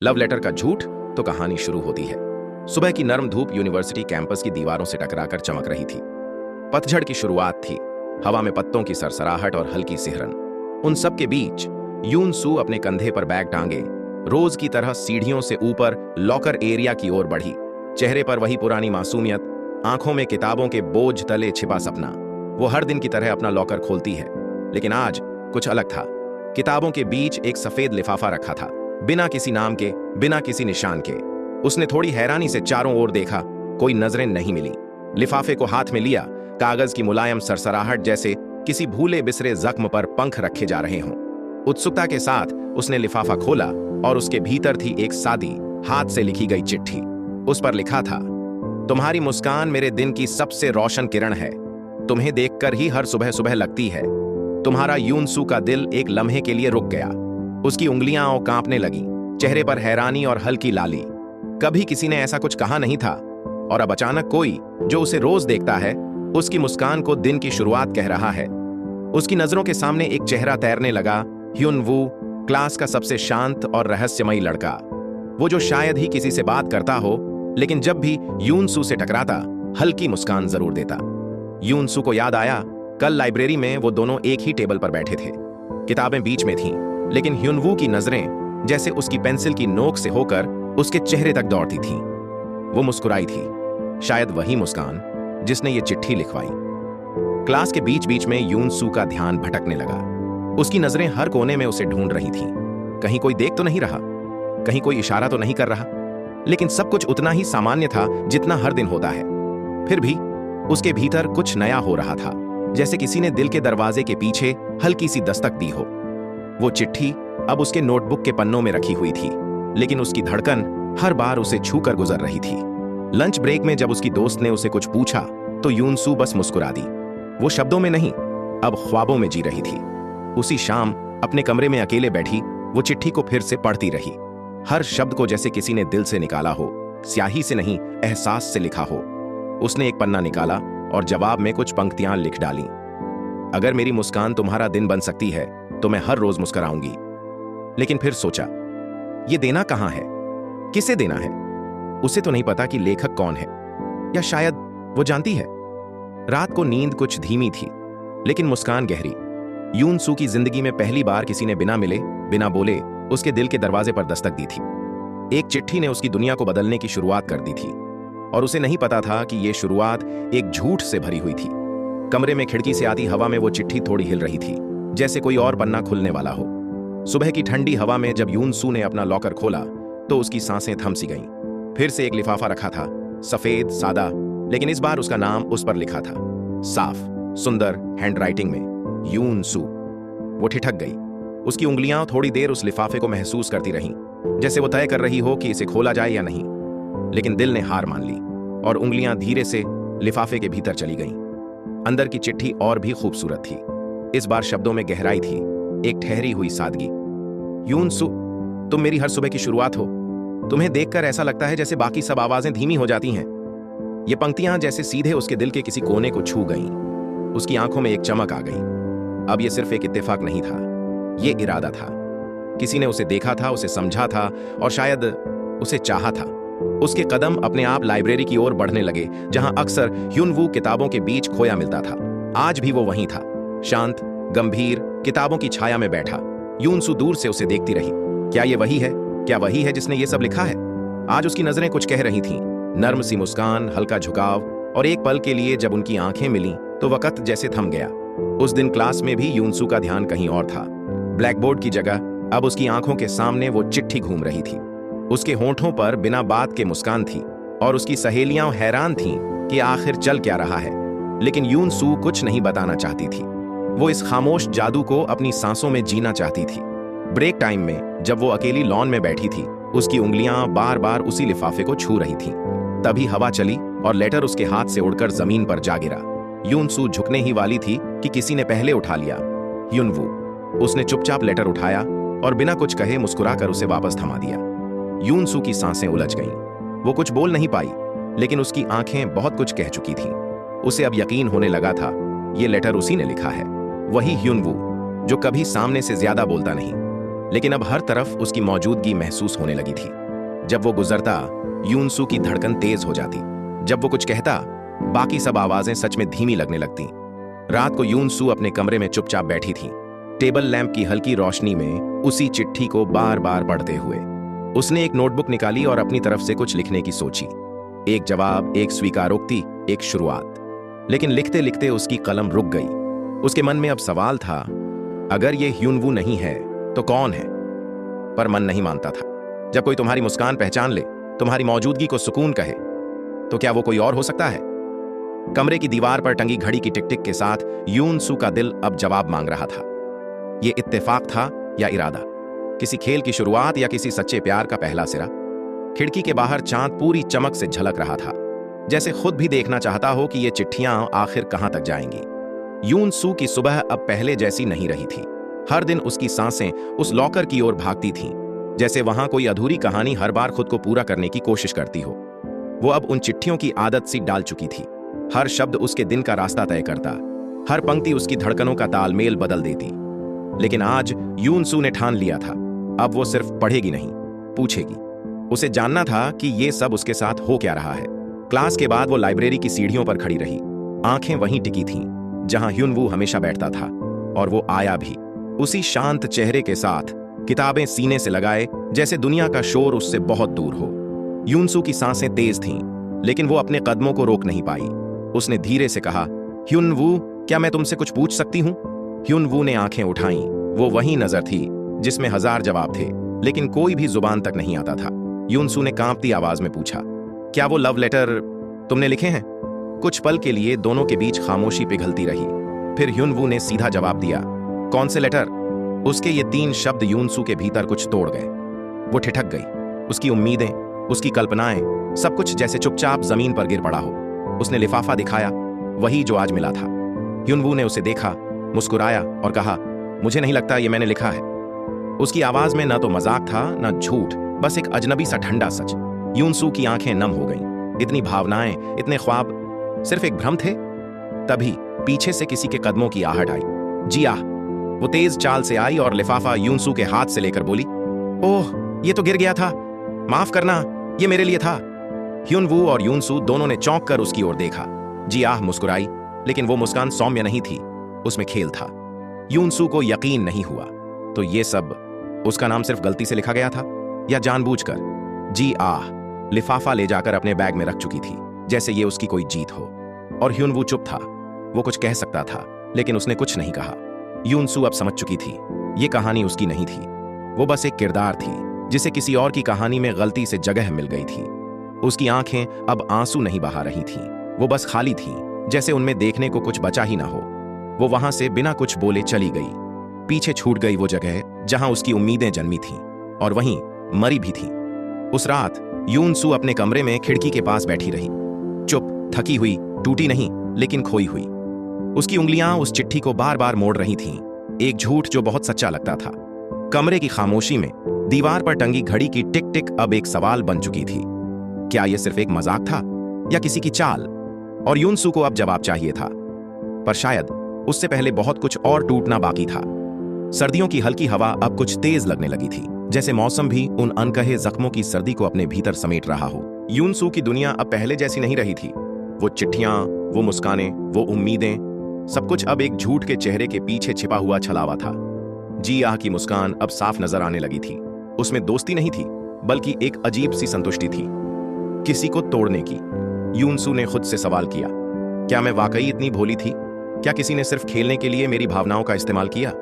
Love letter का झूठ। तो कहानी शुरू होती है। सुबह की नर्म धूप यूनिवर्सिटी कैंपस की दीवारों से टकराकर चमक रही थी। पतझड़ की शुरुआत थी। हवा में पत्तों की सरसराहट और हल्की सिहरन। उन सब के बीच यून सू अपने कंधे पर बैग टांगे रोज की तरह सीढ़ियों से ऊपर लॉकर एरिया की ओर बढ़ी। चेहरे पर वही पुरानी मासूमियत, आंखों में किताबों के बोझ तले छिपा सपना। वो हर दिन की तरह अपना लॉकर खोलती है, लेकिन आज कुछ अलग था। किताबों के बीच एक सफेद लिफाफा रखा था, बिना किसी नाम के, बिना किसी निशान के। उसने थोड़ी हैरानी से चारों ओर देखा, कोई नजरें नहीं मिली। लिफाफे को हाथ में लिया, कागज की मुलायम सरसराहट जैसे किसी भूले बिसरे जख्म पर पंख रखे जा रहे हों। उत्सुकता के साथ उसने लिफाफा खोला और उसके भीतर थी एक सादी, हाथ से लिखी गई चिट्ठी। उस पर लिखा था, तुम्हारी मुस्कान मेरे दिन की सबसे रोशन किरण है। तुम्हें देखकर ही हर सुबह सुबह लगती है। तुम्हारा यूनसू का दिल एक लम्हे के लिए रुक गया। उसकी उंगलियां कांपने लगी, चेहरे पर हैरानी और हल्की लाली। कभी किसी ने ऐसा कुछ कहा नहीं था, और अब अचानक कोई जो उसे रोज देखता है, उसकी मुस्कान को दिन की शुरुआत कह रहा है। उसकी नजरों के सामने एक चेहरा तैरने लगा, ह्युन वू, क्लास का सबसे शांत और रहस्यमयी लड़का। वो जो शायद ही किसी से बात करता हो, लेकिन जब भी यूनसू से टकराता हल्की मुस्कान जरूर देता। यूनसू को याद आया, कल लाइब्रेरी में वो दोनों एक ही टेबल पर बैठे थे। किताबें बीच में थीं, लेकिन ह्युनवू की नजरें जैसे उसकी पेंसिल की नोक से होकर उसके चेहरे तक दौड़ती थीं। वो मुस्कुराई थी, शायद वही मुस्कान जिसने ये चिट्ठी लिखवाई। क्लास के बीच बीच में यूनसू का ध्यान भटकने लगा। उसकी नजरें हर कोने में उसे ढूंढ रही थीं। कहीं कोई देख तो नहीं रहा, कहीं कोई इशारा तो नहीं कर रहा, लेकिन सब कुछ उतना ही सामान्य था जितना हर दिन होता है। फिर भी उसके भीतर कुछ नया हो रहा था, जैसे किसी ने दिल के दरवाजे के पीछे हल्की सी दस्तक दी हो। वो चिट्ठी अब उसके नोटबुक के पन्नों में रखी हुई थी, लेकिन उसकी धड़कन हर बार उसे छूकर गुजर रही थी। लंच ब्रेक में जब उसकी दोस्त ने उसे कुछ पूछा, तो यूनसू बस मुस्कुरा दी। वो शब्दों में नहीं, अब ख्वाबों में जी रही थी। उसी शाम अपने कमरे में अकेले बैठी वो चिट्ठी को फिर से पढ़ती रही। हर शब्द को जैसे किसी ने दिल से निकाला हो, स्याही से नहीं, एहसास से लिखा हो। उसने एक पन्ना निकाला और जवाब में कुछ पंक्तियां लिख डाली। अगर मेरी मुस्कान तुम्हारा दिन बन सकती है, तो मैं हर रोज मुस्कुराऊंगी। लेकिन फिर सोचा, ये देना कहां है, किसे देना है? उसे तो नहीं पता कि लेखक कौन है, या शायद वो जानती है। रात को नींद कुछ धीमी थी, लेकिन मुस्कान गहरी। यूनसू की जिंदगी में पहली बार किसी ने बिना मिले, बिना बोले उसके दिल के दरवाजे पर दस्तक दी थी। एक चिट्ठी ने उसकी दुनिया को बदलने की शुरुआत कर दी थी, और उसे नहीं पता था कि यह शुरुआत एक झूठ से भरी हुई थी। कमरे में खिड़की से आती हवा में वो चिट्ठी थोड़ी हिल रही थी, जैसे कोई और पन्ना खुलने वाला हो। सुबह की ठंडी हवा में जब यूनसू ने अपना लॉकर खोला, तो उसकी सांसें थम सी गईं। फिर से एक लिफाफा रखा था, सफेद, सादा, लेकिन इस बार उसका नाम उस पर लिखा था, साफ, सुंदर हैंडराइटिंग में, यूनसू। वो ठिठक गई। उसकी उंगलियां थोड़ी देर उस लिफाफे को महसूस करती रहीं, जैसे वो तय कर रही हो कि इसे खोला जाए या नहीं। लेकिन दिल ने हार मान ली, और उंगलियां धीरे से लिफाफे के भीतर चली गईं। अंदर की चिट्ठी और भी खूबसूरत थी। इस बार शब्दों में गहराई थी, एक ठहरी हुई सादगी। यूनसू, तुम मेरी हर सुबह की शुरुआत हो। तुम्हें देखकर ऐसा लगता है जैसे बाकी सब आवाजें धीमी हो जाती हैं। ये पंक्तियां जैसे सीधे उसके दिल के किसी कोने को छू गईं। उसकी आंखों में एक चमक आ गई। अब ये सिर्फ एक इत्तेफाक नहीं था, ये इरादा था। किसी ने उसे देखा था, उसे समझा था, और शायद उसे चाहा था। उसके कदम अपने आप लाइब्रेरी की ओर बढ़ने लगे, जहां अक्सर ह्युनवू किताबों के बीच खोया मिलता था। आज भी वो वहीं था, शांत, गंभीर, किताबों की छाया में बैठा। यूनसू दूर से उसे देखती रही। क्या ये वही है? क्या वही है जिसने ये सब लिखा है? आज उसकी नजरें कुछ कह रही थीं, नर्म सी मुस्कान, हल्का झुकाव, और एक पल के लिए जब उनकी आंखें मिलीं, तो वक्त जैसे थम गया। उस दिन क्लास में भी यूनसू का ध्यान कहीं और था। ब्लैकबोर्ड की जगह अब उसकी आंखों के सामने वो चिट्ठी घूम रही थी। उसके होंठों पर बिना बात के मुस्कान थी, और उसकी सहेलियां हैरान थीं कि आखिर चल क्या रहा है। लेकिन यूनसू कुछ नहीं बताना चाहती थी। वो इस खामोश जादू को अपनी सांसों में जीना चाहती थी। ब्रेक टाइम में जब वो अकेली लॉन में बैठी थी, उसकी उंगलियां बार बार उसी लिफाफे को छू रही थीं। तभी हवा चली और लेटर उसके हाथ से उड़कर जमीन पर जा गिरा। यूनसू झुकने ही वाली थी कि किसी ने पहले उठा लिया। ह्युनवू। उसने चुपचाप लेटर उठाया और बिना कुछ कहे मुस्कुराकर उसे वापस थमा दिया। यूनसू की सांसें उलझ गईं। वो कुछ बोल नहीं पाई, लेकिन उसकी आंखें बहुत कुछ कह चुकी थीं। उसे अब यकीन होने लगा था, ये लेटर उसी ने लिखा है, वही ह्युनवू जो कभी सामने से ज्यादा बोलता नहीं, लेकिन अब हर तरफ उसकी मौजूदगी महसूस होने लगी थी। जब वो गुजरता, यूनसू की धड़कन तेज हो जाती। जब वो कुछ कहता, बाकी सब आवाजें सच में धीमी लगने लगती। रात को यूनसू अपने कमरे में चुपचाप बैठी थी, टेबल लैंप की हल्की रोशनी में उसी चिट्ठी को बार बार पढ़ते हुए। उसने एक नोटबुक निकाली और अपनी तरफ से कुछ लिखने की सोची। एक जवाब, एक स्वीकारोक्ति, एक शुरुआत। लेकिन लिखते लिखते उसकी कलम रुक गई। उसके मन में अब सवाल था, अगर ये ह्युनवू नहीं है तो कौन है? पर मन नहीं मानता था। जब कोई तुम्हारी मुस्कान पहचान ले, तुम्हारी मौजूदगी को सुकून कहे, तो क्या वो कोई और हो सकता है? कमरे की दीवार पर टंगी घड़ी की टिक टिक के साथ यूनसू का दिल अब जवाब मांग रहा था। ये इत्तेफाक था या इरादा? किसी खेल की शुरुआत या किसी सच्चे प्यार का पहला सिरा? खिड़की के बाहर चांद पूरी चमक से झलक रहा था, जैसे खुद भी देखना चाहता हो कि ये चिट्ठियां आखिर कहां तक जाएंगी। यूनसू की सुबह अब पहले जैसी नहीं रही थी। हर दिन उसकी सांसें उस लॉकर की ओर भागती थीं, जैसे वहां कोई अधूरी कहानी हर बार खुद को पूरा करने की कोशिश करती हो। वो अब उन चिट्ठियों की आदत सी डाल चुकी थी। हर शब्द उसके दिन का रास्ता तय करता, हर पंक्ति उसकी धड़कनों का तालमेल बदल देती। लेकिन आज यूनसू ने ठान लिया था, अब वो सिर्फ पढ़ेगी नहीं, पूछेगी। उसे जानना था कि ये सब उसके साथ हो क्या रहा है। क्लास के बाद वो लाइब्रेरी की सीढ़ियों पर खड़ी रही। आंखें वहीं टिकी थीं जहां ह्युनवू हमेशा बैठता था, और वो आया भी, उसी शांत चेहरे के साथ, किताबें सीने से लगाए, जैसे दुनिया का शोर उससे बहुत दूर हो। यूनसू की सांसें तेज थीं, लेकिन वो अपने कदमों को रोक नहीं पाई। उसने धीरे से कहा, ह्युनवू, क्या मैं तुमसे कुछ पूछ सकती हूं? ह्युनवू ने आंखें उठाईं। वो वही नजर थी जिसमें हजार जवाब थे, लेकिन कोई भी जुबान तक नहीं आता था। यूनसू ने कांपती आवाज में पूछा, क्या वो लव लेटर तुमने लिखे हैं? कुछ पल के लिए दोनों के बीच खामोशी पिघलती रही। फिर ह्युनवू ने सीधा जवाब दिया, कौन से लेटर? उसके ये 3 शब्द यूनसू के भीतर कुछ तोड़ गए। वो ठिठक गई। उसकी उम्मीदें, उसकी कल्पनाएं, सब कुछ जैसे चुपचाप जमीन पर गिर पड़ा हो। उसने लिफाफा दिखाया, वही जो आज मिला था। ह्युनवू ने उसे देखा, मुस्कुराया और कहा, मुझे नहीं लगता ये मैंने लिखा है। उसकी आवाज में न तो मजाक था न झूठ, बस एक अजनबी सा ठंडा सच। यूनसू की आंखें नम हो गईं। इतनी भावनाएं, इतने ख्वाब सिर्फ एक भ्रम थे? तभी पीछे से किसी के कदमों की आहट आई। जिया। वो तेज चाल से आई और लिफाफा यूनसू के हाथ से लेकर बोली, ओह, ये तो गिर गया था, माफ करना, ये मेरे लिए था। ह्युनवू और यूनसू दोनों ने चौंक कर उसकी ओर देखा। जिया मुस्कुराई, लेकिन वो मुस्कान सौम्य नहीं थी, उसमें खेल था। यूनसू को यकीन नहीं हुआ, तो ये सब उसका नाम सिर्फ गलती से लिखा गया था या जानबूझकर? जी आह लिफाफा ले जाकर अपने बैग में रख चुकी थी, जैसे ये उसकी कोई जीत हो। और ह्युनवू चुप था। वो कुछ कह सकता था, लेकिन उसने कुछ नहीं कहा। यूनसू अब समझ चुकी थी, ये कहानी उसकी नहीं थी। वो बस एक किरदार थी, जिसे किसी और की कहानी में गलती से जगह मिल गई थी। उसकी आंखें अब आंसू नहीं बहा रही थीं, वो बस खाली थीं, जैसे उनमें देखने को कुछ बचा ही ना हो। वो वहां से बिना कुछ बोले चली गई। पीछे छूट गई वो जगह जहां उसकी उम्मीदें जन्मी थीं, और वहीं मरी भी थीं। उस रात यूनसू अपने कमरे में खिड़की के पास बैठी रही, चुप, थकी हुई, टूटी नहीं, लेकिन खोई हुई। उसकी उंगलियां उस चिट्ठी को बार बार मोड़ रही थीं, एक झूठ जो बहुत सच्चा लगता था। कमरे की खामोशी में दीवार पर टंगी घड़ी की टिक टिक अब एक सवाल बन चुकी थी। क्या यह सिर्फ एक मजाक था या किसी की चाल? और यूनसू को अब जवाब चाहिए था, पर शायद उससे पहले बहुत कुछ और टूटना बाकी था। सर्दियों की हल्की हवा अब कुछ तेज लगने लगी थी, जैसे मौसम भी उन अनकहे जख्मों की सर्दी को अपने भीतर समेट रहा हो। यूनसू की दुनिया अब पहले जैसी नहीं रही थी। वो चिट्ठियां, वो मुस्कानें, वो उम्मीदें, सब कुछ अब एक झूठ के चेहरे के पीछे छिपा हुआ छलावा था। जी आह की मुस्कान अब साफ नजर आने लगी थी। उसमें दोस्ती नहीं थी, बल्कि एक अजीब सी संतुष्टि थी, किसी को तोड़ने की। यूनसू ने खुद से सवाल किया, क्या मैं वाकई इतनी भोली थी? क्या किसी ने सिर्फ खेलने के लिए मेरी भावनाओं का इस्तेमाल किया?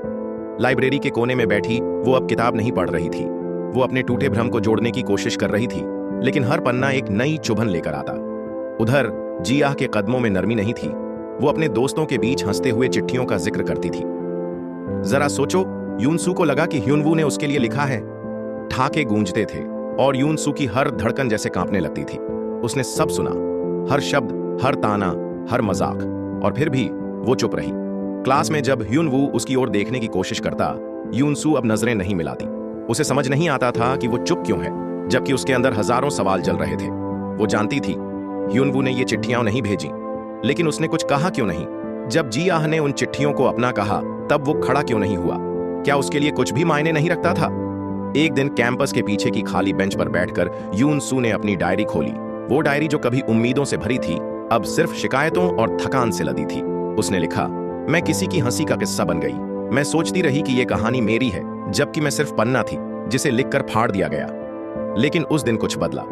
लाइब्रेरी के कोने में बैठी वो अब किताब नहीं पढ़ रही थी। वो अपने टूटे भ्रम को जोड़ने की कोशिश कर रही थी, लेकिन हर पन्ना एक नई चुभन लेकर आता। उधर जिया के कदमों में नरमी नहीं थी। वो अपने दोस्तों के बीच हंसते हुए चिट्ठियों का जिक्र करती थी। जरा सोचो, यूनसू को लगा कि ह्युनवू ने उसके लिए लिखा है। ठाके गूंजते थे और यूनसू की हर धड़कन जैसे कांपने लगती थी। उसने सब सुना, हर शब्द, हर ताना, हर मजाक, और फिर भी वो चुप रही। क्लास में जब ह्युनवू उसकी ओर देखने की कोशिश करता, यूनसू अब नजरें नहीं मिलाती। उसे समझ नहीं आता था कि वो चुप क्यों है, जबकि उसके अंदर हजारों सवाल जल रहे थे। वो जानती थी ह्युनवू ने ये चिट्ठियां नहीं भेजी, लेकिन उसने कुछ कहा क्यों नहीं? जब जियाह ने उन चिट्ठियों को अपना कहा, तब वो खड़ा क्यों नहीं हुआ? क्या उसके लिए कुछ भी मायने नहीं रखता था? एक दिन कैंपस के पीछे की खाली बेंच पर बैठकर यून सू ने अपनी डायरी खोली। वो डायरी जो कभी उम्मीदों से भरी थी, अब सिर्फ शिकायतों और थकान से लदी थी। उसने लिखा, मैं किसी की हंसी का किस्सा बन गई। मैं सोचती रही कि यह कहानी मेरी है, जबकि मैं सिर्फ पन्ना थी जिसे लिखकर फाड़ दिया गया। लेकिन उस दिन कुछ बदला।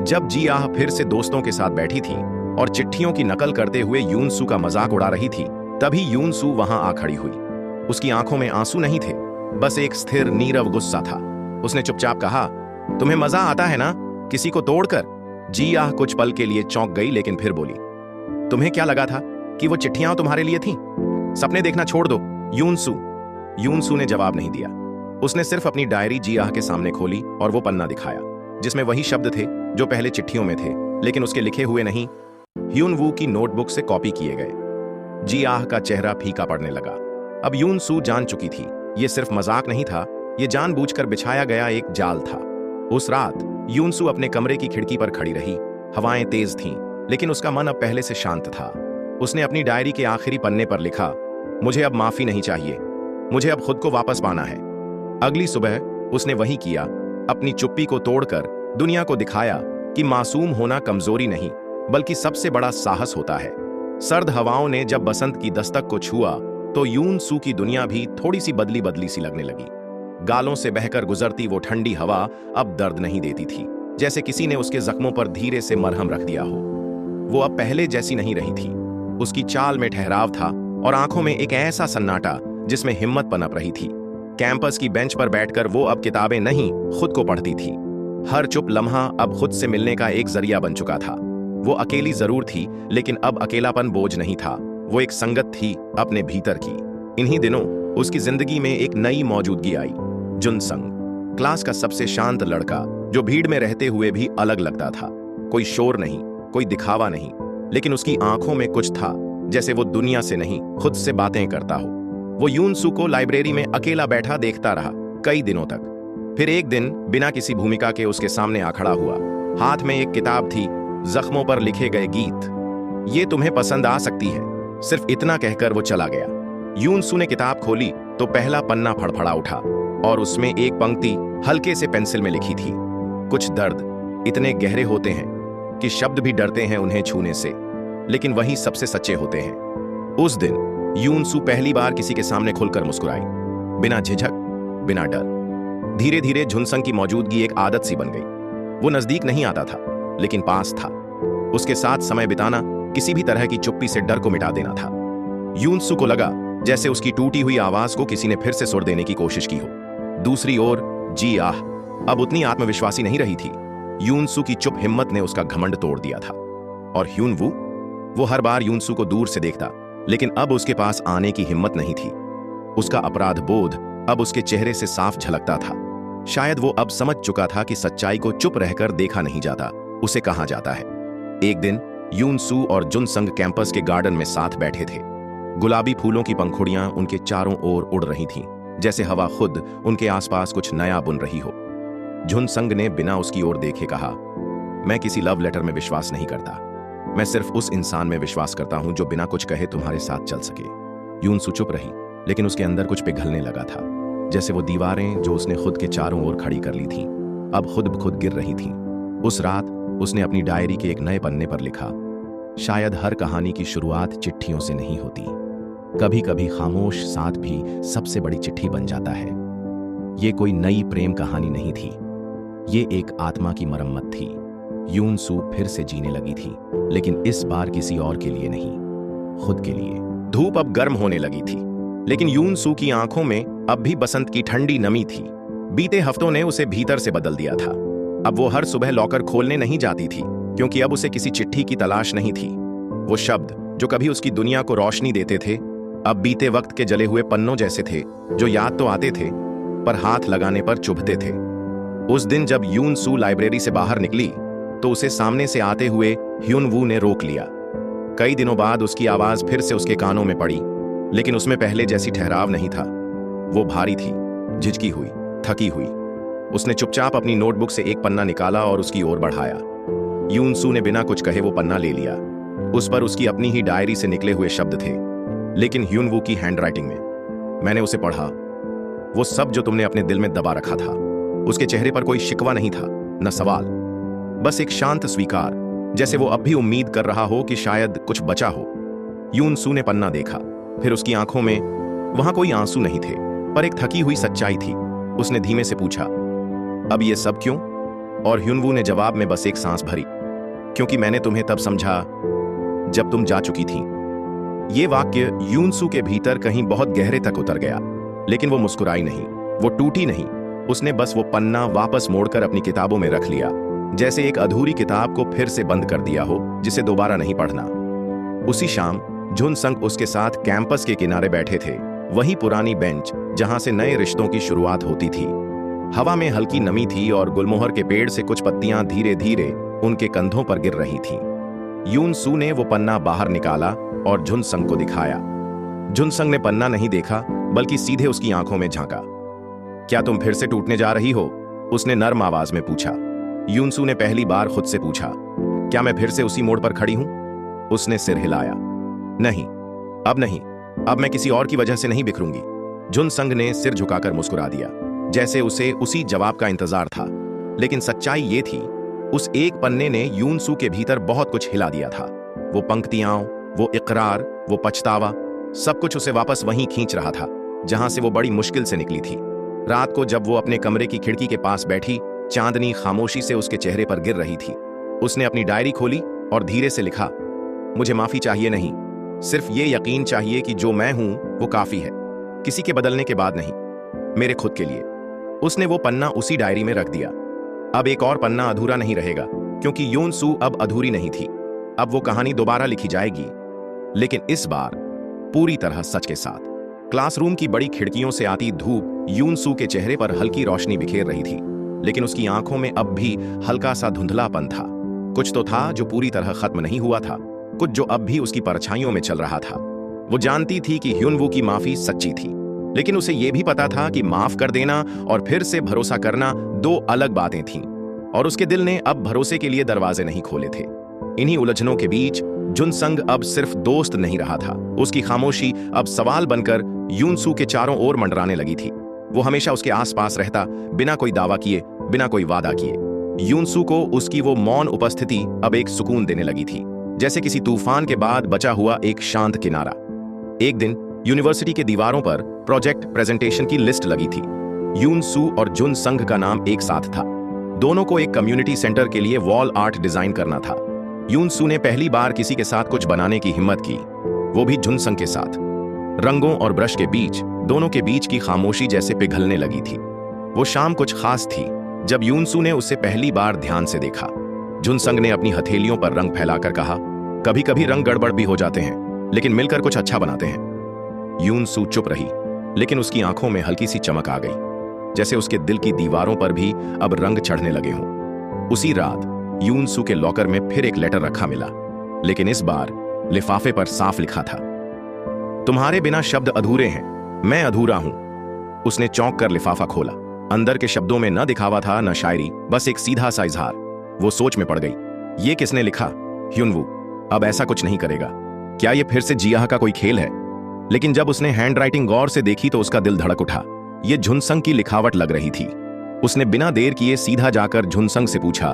जब जी आह फिर से दोस्तों के साथ बैठी थी और चिट्ठियों की नकल करते हुए यून सू का मजाक उड़ा रही थी, तभी यून सू वहां आ खड़ी हुई। उसकी आंखों में आंसू नहीं थे, बस एक स्थिर नीरव गुस्सा था। उसने चुपचाप कहा, तुम्हें मजा आता है ना किसी को तोड़कर? जी आह कुछ पल के लिए चौंक गई, लेकिन फिर बोली, तुम्हें क्या लगा था कि वो चिट्ठियां तुम्हारे लिए थीं? सपने देखना छोड़ दो यून सू। यून सू ने जवाब नहीं दिया। उसने सिर्फ अपनी डायरी जी आह के सामने खोली और वो पन्ना दिखाया जिसमें वही शब्द थे जो पहले चिट्ठियों में थे, लेकिन उसके लिखे हुए नहीं, ह्यून वू की नोटबुक से कॉपी किए गए। जी आह का चेहरा फीका पड़ने लगा। अब यून सू जान चुकी थी, ये सिर्फ मजाक नहीं था, ये जानबूझकर बिछाया गया एक जाल था। उस रात यून सू अपने कमरे की खिड़की पर खड़ी रही। हवाएं तेज थीं, लेकिन उसका मन अब पहले से शांत था। उसने अपनी डायरी के आखिरी पन्ने पर लिखा, मुझे अब माफी नहीं चाहिए, मुझे अब खुद को वापस पाना है। अगली सुबह उसने वही किया, अपनी चुप्पी को तोड़कर दुनिया को दिखाया कि मासूम होना कमजोरी नहीं, बल्कि सबसे बड़ा साहस होता है। सर्द हवाओं ने जब बसंत की दस्तक को छुआ तो यून सू की दुनिया भी थोड़ी सी बदली बदली सी लगने लगी। गालों से बहकर गुजरती वो ठंडी हवा अब दर्द नहीं देती थी, जैसे किसी ने उसके जख्मों पर धीरे से मरहम रख दिया हो। वो अब पहले जैसी नहीं रही थी। उसकी चाल में ठहराव था और आंखों में एक ऐसा सन्नाटा जिसमें हिम्मत पनप रही थी। कैंपस की बेंच पर बैठकर वो अब किताबें नहीं, खुद को पढ़ती थी। हर चुप लम्हा अब खुद से मिलने का एक जरिया बन चुका था। वो अकेली जरूर थी, लेकिन अब अकेलापन बोझ नहीं था, वो एक संगत थी अपने भीतर की। इन्हीं दिनों उसकी जिंदगी में एक नई मौजूदगी आई, जुनसंग, क्लास का सबसे शांत लड़का जो भीड़ में रहते हुए भी अलग लगता था। कोई शोर नहीं, कोई दिखावा नहीं, लेकिन उसकी आंखों में कुछ था, जैसे वो दुनिया से नहीं खुद से बातें करता हो। वो यून सू को लाइब्रेरी में अकेला बैठा देखता रहा कई दिनों तक। फिर एक दिन बिना किसी भूमिका के उसके सामने आ खड़ा हुआ। हाथ में एक किताब थी, जख्मों पर लिखे गए गीत। ये तुम्हें पसंद आ सकती है, सिर्फ इतना कहकर वो चला गया। यून सू ने किताब खोली तो पहला पन्ना फड़फड़ा उठा और उसमें एक पंक्ति हल्के से पेंसिल में लिखी थी, कुछ दर्द इतने गहरे होते हैं कि शब्द भी डरते हैं उन्हें छूने से, लेकिन वही सबसे सच्चे होते हैं। उस दिन यून सू पहली बार किसी के सामने खुलकर मुस्कुराई, बिना झिझक, बिना डर। धीरे धीरे जुनसंग की मौजूदगी एक आदत सी बन गई। वो नजदीक नहीं आता था, लेकिन पास था। उसके साथ समय बिताना किसी भी तरह की चुप्पी से डर को मिटा देना था। यून सू को लगा जैसे उसकी टूटी हुई आवाज को किसी ने फिर से सुर देने की कोशिश की हो। दूसरी ओर जी आह अब उतनी आत्मविश्वासी नहीं रही थी। यून सू की चुप हिम्मत ने उसका घमंड तोड़ दिया था। और ह्यून वू, वो हर बार यून सू को दूर से देखता, लेकिन अब उसके पास आने की हिम्मत नहीं थी। उसका अपराध बोध अब उसके चेहरे से साफ झलकता था। शायद वो अब समझ चुका था कि सच्चाई को चुप रहकर देखा नहीं जाता, उसे कहा जाता है। एक दिन यून सू और जुनसंग कैंपस के गार्डन में साथ बैठे थे। गुलाबी फूलों की पंखुड़ियां उनके चारों ओर उड़ रही थीं, जैसे हवा खुद उनके आसपास कुछ नया बुन रही हो। जुनसंग ने बिना उसकी ओर देखे कहा, मैं किसी लव लेटर में विश्वास नहीं करता, मैं सिर्फ उस इंसान में विश्वास करता हूं जो बिना कुछ कहे तुम्हारे साथ चल सके। यून सू चुप रही, लेकिन उसके अंदर कुछ पिघलने लगा था, जैसे वो दीवारें जो उसने खुद के चारों ओर खड़ी कर ली थीं, अब खुद ब खुद गिर रही थीं। उस रात उसने अपनी डायरी के एक नए पन्ने पर लिखा, शायद हर कहानी की शुरुआत चिट्ठियों से नहीं होती, कभी कभी खामोश साथ भी सबसे बड़ी चिट्ठी बन जाता है। ये कोई नई प्रेम कहानी नहीं थी, ये एक आत्मा की मरम्मत थी। यून सू फिर से जीने लगी थी, लेकिन इस बार किसी और के लिए नहीं, खुद के लिए। धूप अब गर्म होने लगी थी, लेकिन यून सू की आंखों में अब भी बसंत की ठंडी नमी थी। बीते हफ्तों ने उसे भीतर से बदल दिया था। अब वो हर सुबह लॉकर खोलने नहीं जाती थी, क्योंकि अब उसे किसी चिट्ठी की तलाश नहीं थी। वो शब्द जो कभी उसकी दुनिया को रोशनी देते थे, अब बीते वक्त के जले हुए पन्नों जैसे थे, जो याद तो आते थे पर हाथ लगाने पर चुभते थे। उस दिन जब यून सू लाइब्रेरी से बाहर निकली तो उसे सामने से आते हुए ह्यून वू ने रोक लिया। कई दिनों बाद उसकी आवाज फिर से उसके कानों में पड़ी, लेकिन उसमें पहले जैसी ठहराव नहीं था। वो भारी थी, झिझकी हुई, थकी हुई। उसने चुपचाप अपनी नोटबुक से एक पन्ना निकाला और उसकी ओर बढ़ाया। यून सू ने बिना कुछ कहे वो पन्ना ले लिया। उस पर उसकी अपनी ही डायरी से निकले हुए शब्द थे, लेकिन ह्यून वू की हैंडराइटिंग में। मैंने उसे पढ़ा, वो सब जो तुमने अपने दिल में दबा रखा था, उसके चेहरे पर कोई शिकवा नहीं था, न सवाल, बस एक शांत स्वीकार, जैसे वो अब भी उम्मीद कर रहा हो कि शायद कुछ बचा हो। यूनसू ने पन्ना देखा, फिर उसकी आंखों में वहां कोई आंसू नहीं थे, पर एक थकी हुई सच्चाई थी। उसने धीमे से पूछा, अब ये सब क्यों? और ह्युनवू ने जवाब में बस एक सांस भरी, क्योंकि मैंने तुम्हें तब समझा जब तुम जा चुकी थी। ये वाक्य यूनसू के भीतर कहीं बहुत गहरे तक उतर गया, लेकिन वो मुस्कुराई नहीं, वो टूटी नहीं। उसने बस वो पन्ना वापस मोड़कर अपनी किताबों में रख लिया, जैसे एक अधूरी किताब को फिर से बंद कर दिया हो, जिसे दोबारा नहीं पढ़ना। उसी शाम झुनसंग उसके साथ कैंपस के किनारे बैठे थे, वही पुरानी बेंच जहां से नए रिश्तों की शुरुआत होती थी। हवा में हल्की नमी थी और गुलमोहर के पेड़ से कुछ पत्तियां धीरे धीरे उनके कंधों पर गिर रही थीं। यूनसू ने वो पन्ना बाहर निकाला और झुनसंग को दिखाया। झुनसंग ने पन्ना नहीं देखा, बल्कि सीधे उसकी आंखों में झांका। क्या तुम फिर से टूटने जा रही हो? उसने नर्म आवाज में पूछा। यूनसू ने पहली बार खुद से पूछा, क्या मैं फिर से उसी मोड़ पर खड़ी हूं? उसने सिर हिलाया। नहीं, अब नहीं, अब मैं किसी और की वजह से नहीं बिखरूंगी। झुनसंग ने सिर झुकाकर मुस्कुरा दिया, जैसे उसे उसी जवाब का इंतजार था। लेकिन सच्चाई ये थी, उस एक पन्ने ने यूनसू के भीतर बहुत कुछ हिला दिया था। वो पंक्तियां, वो इकरार, वो पछतावा, सब कुछ उसे वापस वहीं खींच रहा था, जहां से वो बड़ी मुश्किल से निकली थी। रात को जब वो अपने कमरे की खिड़की के पास बैठी, चांदनी खामोशी से उसके चेहरे पर गिर रही थी। उसने अपनी डायरी खोली और धीरे से लिखा, मुझे माफी चाहिए नहीं, सिर्फ ये यकीन चाहिए कि जो मैं हूं वो काफी है, किसी के बदलने के बाद नहीं, मेरे खुद के लिए। उसने वो पन्ना उसी डायरी में रख दिया। अब एक और पन्ना अधूरा नहीं रहेगा, क्योंकि यूनसू अब अधूरी नहीं थी। अब वो कहानी दोबारा लिखी जाएगी, लेकिन इस बार पूरी तरह सच के साथ। क्लासरूम की बड़ी खिड़कियों से आती धूप यूनसू के चेहरे पर हल्की रोशनी बिखेर रही थी, लेकिन उसकी आंखों में अब भी हल्का सा धुंधलापन था। कुछ तो था जो पूरी तरह खत्म नहीं हुआ था, कुछ जो अब भी उसकी परछाइयों में चल रहा था। वो जानती थी कि ह्युनवू की माफी सच्ची थी, लेकिन उसे यह भी पता था कि माफ कर देना और फिर से भरोसा करना दो अलग बातें थीं, और उसके दिल ने अब भरोसे के लिए दरवाजे नहीं खोले थे। इन्हीं उलझनों के बीच झुनसंग अब सिर्फ दोस्त नहीं रहा था। उसकी खामोशी अब सवाल बनकर यूनसू के चारों ओर मंडराने लगी थी। वो हमेशा उसके आसपास रहता, बिना कोई दावा किए, बिना कोई वादा किए। यूनसू को उसकी वो मौन उपस्थिति अब एक सुकून देने लगी थी, जैसे किसी तूफान के बाद बचा हुआ एक शांत किनारा। एक दिन यूनिवर्सिटी के दीवारों पर प्रोजेक्ट प्रेजेंटेशन की लिस्ट लगी थी। यूनसू और झुनसंग का नाम एक साथ था। दोनों को एक कम्युनिटी सेंटर के लिए वॉल आर्ट डिजाइन करना था। यूनसू ने पहली बार किसी के साथ कुछ बनाने की हिम्मत की, वो भी झुनसंग के साथ। रंगों और ब्रश के बीच दोनों के बीच की खामोशी जैसे पिघलने लगी थी। वो शाम कुछ खास थी जब यूनसू ने उसे पहली बार ध्यान से देखा। झुनसंग ने अपनी हथेलियों पर रंग फैलाकर कहा, कभी कभी रंग गड़बड़ भी हो जाते हैं, लेकिन मिलकर कुछ अच्छा बनाते हैं। यूनसू चुप रही, लेकिन उसकी आंखों में हल्की सी चमक आ गई, जैसे उसके दिल की दीवारों पर भी अब रंग चढ़ने लगे हों। उसी रात यूनसू के लॉकर में फिर एक लेटर रखा मिला, लेकिन इस बार लिफाफे पर साफ लिखा था, तुम्हारे बिना शब्द अधूरे हैं, मैं अधूरा हूं। उसने चौंक कर लिफाफा खोला। अंदर के शब्दों में न दिखावा था, न शायरी, बस एक सीधा सा इजहार। वो सोच में पड़ गई, ये किसने लिखा? ह्युनवू अब ऐसा कुछ नहीं करेगा। क्या ये फिर से जियाह का कोई खेल है? लेकिन जब उसने हैंडराइटिंग गौर से देखी तो उसका दिल धड़क उठा। ये झुनसंग की लिखावट लग रही थी। उसने बिना देर किए सीधा जाकर झुनसंग से पूछा,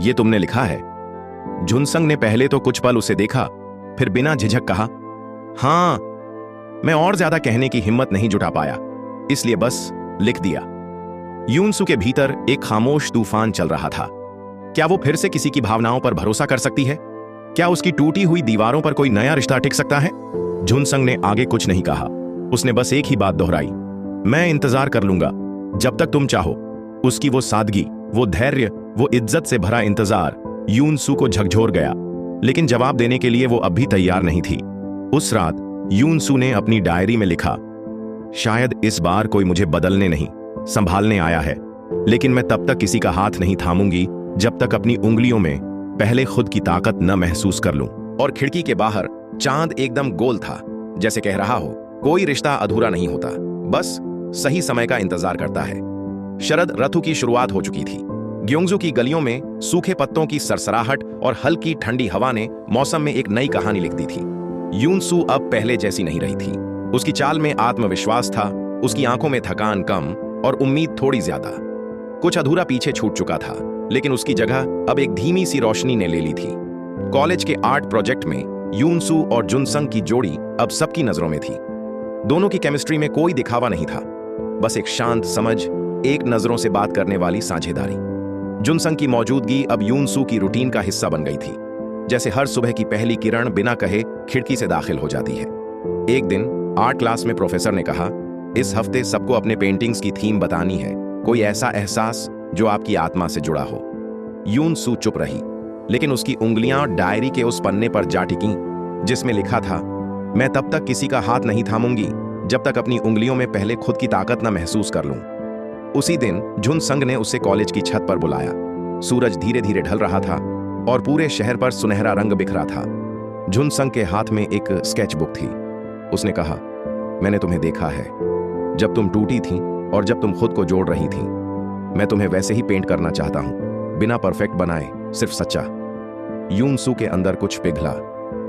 ये तुमने लिखा है? झुनसंग ने पहले तो कुछ पल उसे देखा, फिर बिना झिझक कहा, हाँ। मैं और ज्यादा कहने की हिम्मत नहीं जुटा पाया, इसलिए बस लिख दिया। यूनसू के भीतर एक खामोश तूफान चल रहा था। क्या वो फिर से किसी की भावनाओं पर भरोसा कर सकती है? क्या उसकी टूटी हुई दीवारों पर कोई नया रिश्ता टिक सकता है? झुनसंग ने आगे कुछ नहीं कहा। उसने बस एक ही बात दोहराई, मैं इंतजार कर लूंगा जब तक तुम चाहो। उसकी वो सादगी, वो धैर्य, वो इज्जत से भरा इंतजार यूनसू को झकझोर गया, लेकिन जवाब देने के लिए वो अब भी तैयार नहीं थी। उस रात यूनसू ने अपनी डायरी में लिखा, शायद इस बार कोई मुझे बदलने नहीं, संभालने आया है, लेकिन मैं तब तक किसी का हाथ नहीं थामूंगी जब तक अपनी उंगलियों में पहले खुद की ताकत न महसूस कर लूं। और खिड़की के बाहर चांद एकदम गोल था, जैसे कह रहा हो, कोई रिश्ता अधूरा नहीं होता, बस सही समय का इंतजार करता है। शरद ऋतु की शुरुआत हो चुकी थी। ग्योंगजू की गलियों में सूखे पत्तों की सरसराहट और हल्की ठंडी हवा ने मौसम में एक नई कहानी लिख दी थी। यूनसू अब पहले जैसी नहीं रही थी। उसकी चाल में आत्मविश्वास था, उसकी आंखों में थकान कम और उम्मीद थोड़ी ज्यादा। कुछ अधूरा पीछे छूट चुका था, लेकिन उसकी जगह अब एक धीमी सी रोशनी ने ले ली थी। कॉलेज के आर्ट प्रोजेक्ट में यूनसू और जुनसंग की जोड़ी अब सबकी नजरों में थी। दोनों की केमिस्ट्री में कोई दिखावा नहीं था, बस एक शांत समझ, एक नजरों से बात करने वाली साझेदारी। जुनसंग की मौजूदगी अब यूनसू की रूटीन का हिस्सा बन गई थी, जैसे हर सुबह की पहली किरण बिना कहे खिड़की से दाखिल हो जाती है। एक दिन आर्ट क्लास में प्रोफेसर ने कहा, इस हफ्ते सबको अपने पेंटिंग्स की थीम बतानी है, कोई ऐसा एहसास जो आपकी आत्मा से जुड़ा हो। यूनसू चुप रही, लेकिन उसकी उंगलियां डायरी के उस पन्ने पर जा टिकीं जिसमें लिखा था, मैं तब तक किसी का हाथ नहीं थामूंगी जब तक अपनी उंगलियों में पहले खुद की ताकत न महसूस कर लूं। उसी दिन जुनसंग ने उसे कॉलेज की छत पर बुलाया। सूरज धीरे धीरे ढल रहा था और पूरे शहर पर सुनहरा रंग बिखरा था। जुनसंग के हाथ में एक स्केच बुक थी। उसने कहा, मैंने तुम्हें देखा है, जब तुम टूटी थी और जब तुम खुद को जोड़ रही थी। मैं तुम्हें वैसे ही पेंट करना चाहता हूं, बिना परफेक्ट बनाए, सिर्फ सच्चा। यूनसू के अंदर कुछ पिघला।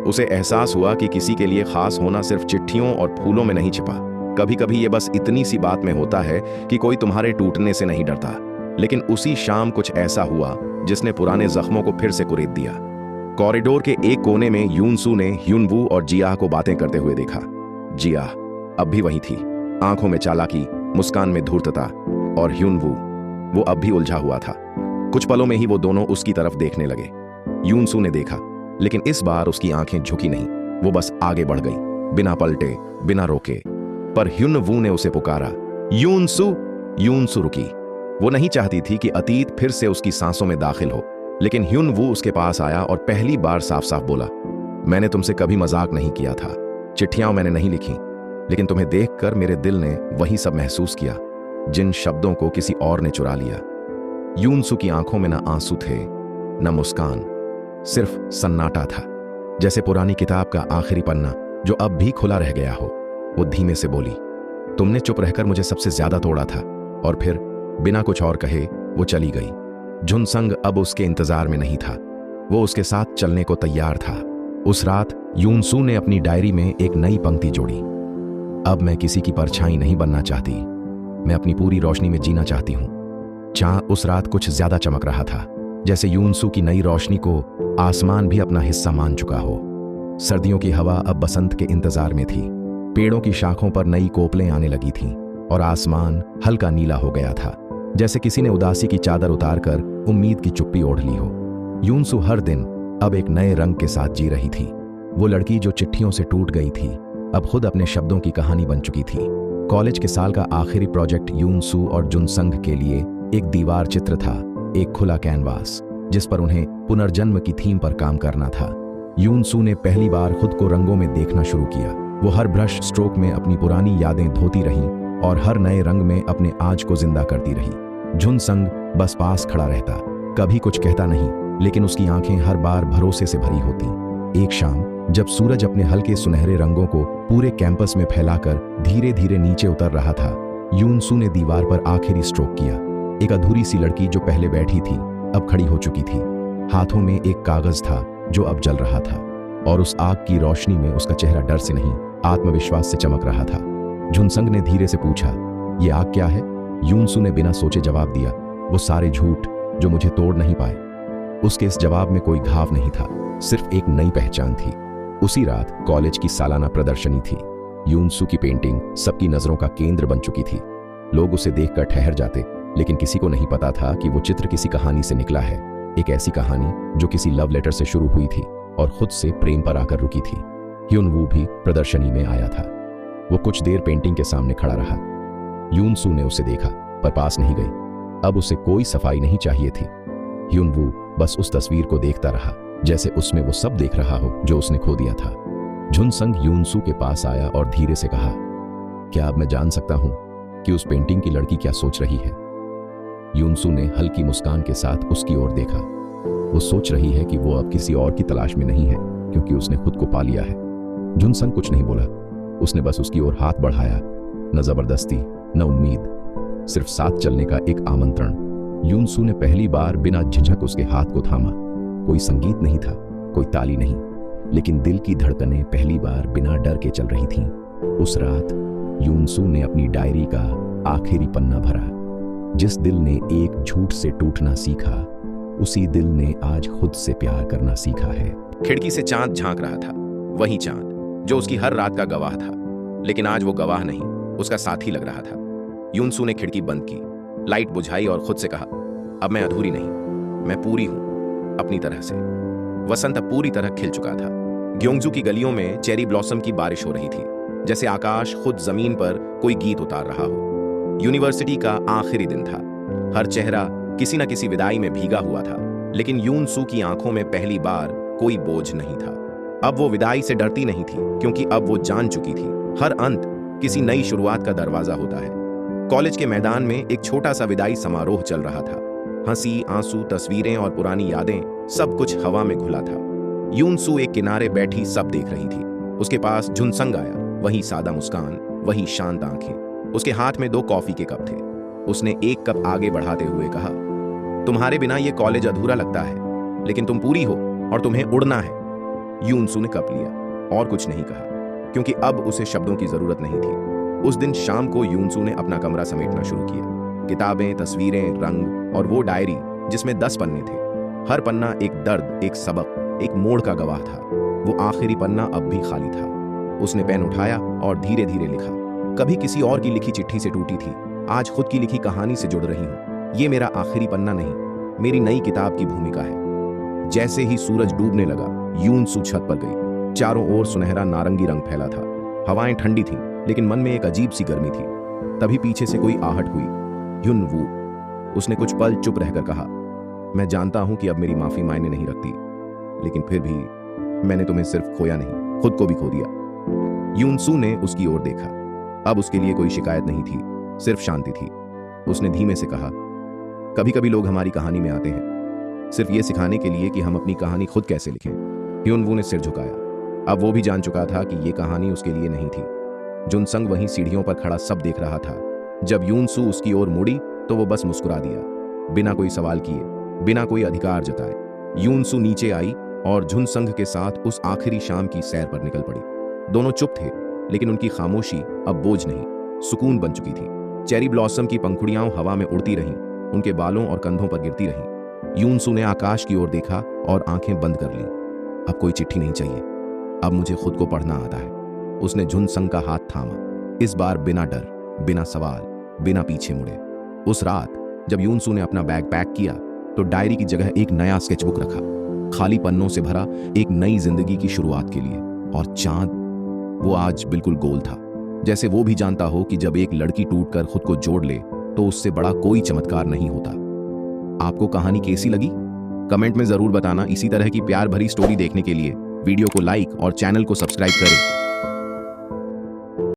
उसे एहसास हुआ कि किसी के लिए खास होना सिर्फ चिट्ठियों और फूलों में नहीं छिपा। कभी कभी ये बस इतनी सी बात में होता है कि कोई तुम्हारे टूटने से नहीं डरता। लेकिन उसी शाम कुछ ऐसा हुआ जिसने पुराने जख्मों को फिर से कुरेद दिया। कॉरिडोर के एक कोने में यूनसू ने ह्युनवू और जियाह को बातें करते हुए देखा। जियाह अब भी वही थी, आंखों में चालाकी, मुस्कान में धूर्तता, और ह्युनवू, वो अब भी उलझा हुआ था। कुछ पलों में ही वो दोनों उसकी तरफ देखने लगे। यूनसू ने देखा, लेकिन इस बार उसकी आंखें झुकी नहीं, वो बस आगे बढ़ गई, बिना पलटे, बिना रोके। पर ह्युनवू ने उसे पुकारा, यूनसू। यूनसू रुकी। वो नहीं चाहती थी कि अतीत फिर से उसकी सांसों में दाखिल हो, लेकिन ह्युनवू उसके पास आया और पहली बार साफ साफ बोला, मैंने तुमसे कभी मजाक नहीं किया था, चिट्ठियां मैंने नहीं लिखी, लेकिन तुम्हें देखकर मेरे दिल ने वही सब महसूस किया जिन शब्दों को किसी और ने चुरा लिया। यूनसू की आंखों में न आंसू थे, न मुस्कान, सिर्फ सन्नाटा था, जैसे पुरानी किताब का आखिरी पन्ना जो अब भी खुला रह गया हो। वो धीमे से बोली, तुमने चुप रहकर मुझे सबसे ज्यादा तोड़ा था। और फिर बिना कुछ और कहे वो चली गई। जुनसंग अब उसके इंतजार में नहीं था, वो उसके साथ चलने को तैयार था। उस रात यूनसू ने अपनी डायरी में एक नई पंक्ति जोड़ी, अब मैं किसी की परछाई नहीं बनना चाहती, मैं अपनी पूरी रोशनी में जीना चाहती हूं। चांद उस रात कुछ ज्यादा चमक रहा था, जैसे यूनसू की नई रोशनी को आसमान भी अपना हिस्सा मान चुका हो। सर्दियों की हवा अब बसंत के इंतजार में थी। पेड़ों की शाखों पर नई कोपलें आने लगी थीं और आसमान हल्का नीला हो गया था, जैसे किसी ने उदासी की चादर उतारकर उम्मीद की चुप्पी ओढ़ ली हो। यूनसू हर दिन अब एक नए रंग के साथ जी रही थी। वो लड़की जो चिट्ठियों से टूट गई थी, अब खुद अपने शब्दों की कहानी बन चुकी थी। कॉलेज के साल का आखिरी प्रोजेक्ट यूनसू और जुनसंग के लिए एक दीवार चित्र था, एक खुला कैनवास जिस पर उन्हें पुनर्जन्म की थीम पर काम करना था। यूनसू ने पहली बार खुद को रंगों में देखना शुरू किया। वो हर ब्रश स्ट्रोक में अपनी पुरानी यादें धोती रही और हर नए रंग में अपने आज को जिंदा करती रही। जुनसंग बस पास खड़ा रहता, कभी कुछ कहता नहीं, लेकिन उसकी आंखें हर बार भरोसे से भरी होती। एक शाम जब सूरज अपने हल्के सुनहरे रंगों को पूरे कैंपस में फैलाकर धीरे धीरे नीचे उतर रहा था, यूनसू ने दीवार पर आखिरी स्ट्रोक किया। एक अधूरी सी लड़की जो पहले बैठी थी अब खड़ी हो चुकी थी। हाथों में एक कागज था जो अब जल रहा था, और उस आग की रोशनी में उसका चेहरा डर से नहीं, आत्मविश्वास से चमक रहा था। जुनसंग ने धीरे से पूछा, ये आग क्या है? यूनसू ने बिना सोचे जवाब दिया, वो सारे झूठ जो मुझे तोड़ नहीं पाए। उसके इस जवाब में कोई घाव नहीं था, सिर्फ एक नई पहचान थी। उसी रात कॉलेज की सालाना प्रदर्शनी थी। यूनसू की पेंटिंग सबकी नजरों का केंद्र बन चुकी थी। लोग उसे देखकर ठहर जाते, लेकिन किसी को नहीं पता था कि वो चित्र किसी कहानी से निकला है। एक ऐसी कहानी जो किसी लव लेटर से शुरू हुई थी और खुद से प्रेम पर आकर रुकी थी। ह्युनवू भी प्रदर्शनी में आया था। वो कुछ देर पेंटिंग के सामने खड़ा रहा। यूनसू ने उसे देखा, पर पास नहीं गई। अब उसे कोई सफाई नहीं चाहिए थी। ह्युनवू बस उस तस्वीर को देखता रहा, जैसे उसमें वो सब देख रहा हो जो उसने खो दिया था। जुनसंग यूनसू के पास आया और धीरे से कहा, क्या अब मैं जान सकता हूं कि उस पेंटिंग की लड़की क्या सोच रही है? यूनसू ने हल्की मुस्कान के साथ उसकी ओर देखा। वो सोच रही है कि वो अब किसी और की तलाश में नहीं है, क्योंकि उसने खुद को पा लिया है। जुनसंग कुछ नहीं बोला। उसने बस उसकी ओर हाथ बढ़ाया, न जबरदस्ती न उम्मीद, सिर्फ साथ चलने का एक आमंत्रण। यूनसू ने पहली बार बिना झिझक उसके हाथ को थामा। कोई संगीत नहीं था, कोई ताली नहीं, लेकिन दिल की धड़कनें पहली बार बिना डर के चल रही थीं। उस रात यूनसू ने अपनी डायरी का आखिरी पन्ना भरा। जिस दिल ने एक झूठ से टूटना सीखा, उसी दिल ने आज खुद से प्यार करना सीखा है। खिड़की से चांद झांक रहा था, वही चांद जो उसकी हर रात का गवाह था, लेकिन आज वो गवाह नहीं, उसका साथी लग रहा था। यूनसू ने खिड़की बंद की, लाइट बुझाई और खुद से कहा, अब मैं अधूरी नहीं, मैं पूरी हूं अपनी तरह से। वसंत अब पूरी तरह खिल चुका था। ग्योंगजू की गलियों में चेरी ब्लॉसम की बारिश हो रही थी, जैसे आकाश खुद जमीन पर कोई गीत उतार रहा हो। यूनिवर्सिटी का आखिरी दिन था, हर चेहरा किसी न किसी विदाई में भीगा हुआ था, लेकिन यूनसू की आंखों में पहली बार कोई बोझ नहीं था। अब वो विदाई से डरती नहीं थी, क्योंकि अब वो जान चुकी थी हर अंत किसी नई शुरुआत का दरवाजा होता है। कॉलेज के मैदान में एक छोटा सा विदाई समारोह चल रहा था। हंसी, आंसू, तस्वीरें और पुरानी यादें, सब कुछ हवा में घुला था। यूनसू एक किनारे बैठी सब देख रही थी। उसके पास झुनसंग आया, वही सादा मुस्कान, वही शांत आंखें। उसके हाथ में 2 कॉफी के कप थे। उसने एक कप आगे बढ़ाते हुए कहा, तुम्हारे बिना ये कॉलेज अधूरा लगता है, लेकिन तुम पूरी हो और तुम्हें उड़ना है। यूनसू ने कप लिया और कुछ नहीं कहा, क्योंकि अब उसे शब्दों की जरूरत नहीं थी। उस दिन शाम को यूनसू ने अपना कमरा समेटना शुरू किया। किताबें, तस्वीरें, रंग और वो डायरी जिसमें 10 पन्ने थे। हर पन्ना एक दर्द, एक सबक, एक मोड़ का गवाह था। वो आखिरी पन्ना अब भी खाली था। उसने पेन उठाया और धीरे धीरे लिखा। कभी किसी और की लिखी चिट्ठी से टूटी थी, आज खुद की लिखी कहानी से जुड़ रही हूं। ये मेरा आखिरी पन्ना नहीं, मेरी नई किताब की भूमिका है। जैसे ही सूरज डूबने लगा, यूनसू छत पर गई। चारों ओर सुनहरा नारंगी रंग फैला था। हवाएं ठंडी थीं, लेकिन मन में एक अजीब सी गर्मी थी। तभी पीछे से कोई आहट हुई। यूनवू, उसने कुछ पल चुप रहकर कहा, मैं जानता हूं कि अब मेरी माफी मायने नहीं रखती, लेकिन फिर भी मैंने तुम्हें सिर्फ खोया नहीं, खुद को भी खो दिया। यूनसू ने उसकी ओर देखा। अब उसके लिए कोई शिकायत नहीं थी, सिर्फ शांति थी। उसने धीमे से कहा, कभी कभी लोग हमारी कहानी में आते हैं, सिर्फ ये सिखाने के लिए कि हम अपनी कहानी खुद कैसे लिखें। ह्यूनवू ने सिर झुकाया। अब वो भी जान चुका था कि ये कहानी उसके लिए नहीं थी। जुनसंग वहीं सीढ़ियों पर खड़ा सब देख रहा था। जब यूनसू उसकी ओर मुड़ी तो वो बस मुस्कुरा दिया, बिना कोई सवाल किए, बिना कोई अधिकार जताए। यूनसू नीचे आई और झुनसंग के साथ उस आखिरी शाम की सैर पर निकल पड़ी। दोनों चुप थे, लेकिन उनकी खामोशी अब बोझ नहीं, सुकून बन चुकी थी। चेरी ब्लॉसम की पंखुड़ियां हवा में उड़ती रहीं, उनके बालों और कंधों पर गिरती रहीं। यूनसू ने आकाश की ओर देखा और आंखें बंद कर लीं। अब कोई चिट्ठी नहीं चाहिए, अब मुझे खुद को पढ़ना आता है। उसने झुनसंग का हाथ थामा, इस बार बिना डर, बिना सवाल, बिना पीछे मुड़े। उस रात जब यूनसू ने अपना बैग पैक किया तो डायरी की जगह एक नया स्केचबुक रखा, खाली पन्नों से भरा एक नई जिंदगी की शुरुआत के लिए। और चांद, वो आज बिल्कुल गोल था, जैसे वो भी जानता हो कि जब एक लड़की टूटकर खुद को जोड़ ले तो उससे बड़ा कोई चमत्कार नहीं होता। आपको कहानी कैसी लगी? कमेंट में जरूर बताना। इसी तरह की प्यार भरी स्टोरी देखने के लिए वीडियो को लाइक और चैनल को सब्सक्राइब करें।